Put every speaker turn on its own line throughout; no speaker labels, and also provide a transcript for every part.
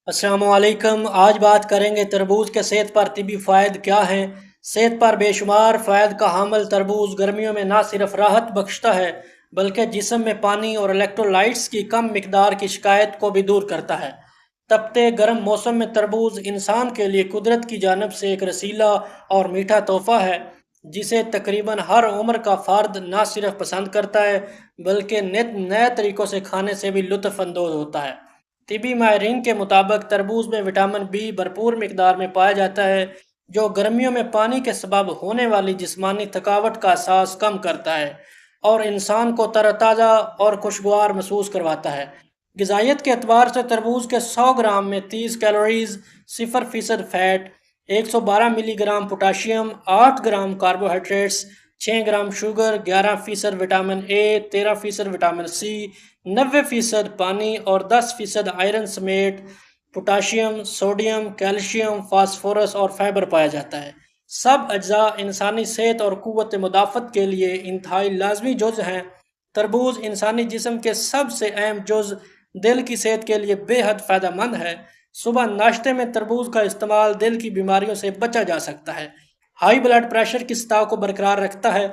السلام علیکم۔ آج بات کریں گے تربوز کے صحت پر طبی فوائد کیا ہیں۔ صحت پر بے شمار فوائد کا حامل تربوز گرمیوں میں نہ صرف راحت بخشتا ہے بلکہ جسم میں پانی اور الیکٹرولائٹس کی کم مقدار کی شکایت کو بھی دور کرتا ہے۔ تپتے گرم موسم میں تربوز انسان کے لیے قدرت کی جانب سے ایک رسیلا اور میٹھا تحفہ ہے جسے تقریباً ہر عمر کا فرد نہ صرف پسند کرتا ہے بلکہ نت نئے طریقوں سے کھانے سے بھی لطف اندوز ہوتا ہے۔ طبی ماہرین کے مطابق تربوز میں وٹامن بی بھرپور مقدار میں پایا جاتا ہے جو گرمیوں میں پانی کے سبب ہونے والی جسمانی تھکاوٹ کا احساس کم کرتا ہے اور انسان کو تر و تازہ اور خوشگوار محسوس کرواتا ہے۔ غذائیت کے اعتبار سے تربوز کے 100 گرام میں 30 calories, 0% fat, 112 milligram potassium, 8 gram carbohydrates, 6 gram sugar, 11% vitamin A, 13% vitamin C, 90% پانی اور 10% آئرن سمیت پوٹاشیم، سوڈیم، کیلشیم، فاسفورس اور فائبر پایا جاتا ہے۔ سب اجزاء انسانی صحت اور قوت مدافعت کے لیے انتہائی لازمی جز ہیں۔ تربوز انسانی جسم کے سب سے اہم جز دل کی صحت کے لیے بے حد فائدہ مند ہے۔ صبح ناشتے میں تربوز کا استعمال دل کی بیماریوں سے بچا جا سکتا ہے، ہائی بلڈ پریشر کی سطح کو برقرار رکھتا ہے۔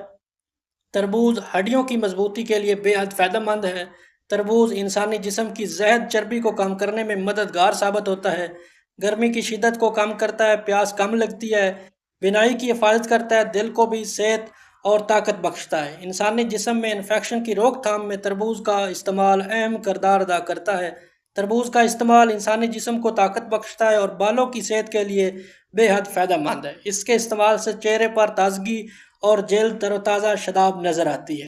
تربوز ہڈیوں کی مضبوطی کے لیے بے حد فائدہ مند ہے۔ تربوز انسانی جسم کی زائد چربی کو کم کرنے میں مددگار ثابت ہوتا ہے، گرمی کی شدت کو کم کرتا ہے، پیاس کم لگتی ہے، بینائی کی حفاظت کرتا ہے، دل کو بھی صحت اور طاقت بخشتا ہے۔ انسانی جسم میں انفیکشن کی روک تھام میں تربوز کا استعمال اہم کردار ادا کرتا ہے۔ تربوز کا استعمال انسانی جسم کو طاقت بخشتا ہے اور بالوں کی صحت کے لیے بے حد فائدہ مند ہے۔ اس کے استعمال سے چہرے پر تازگی اور جلد تر و تازہ شاداب نظر آتی ہے۔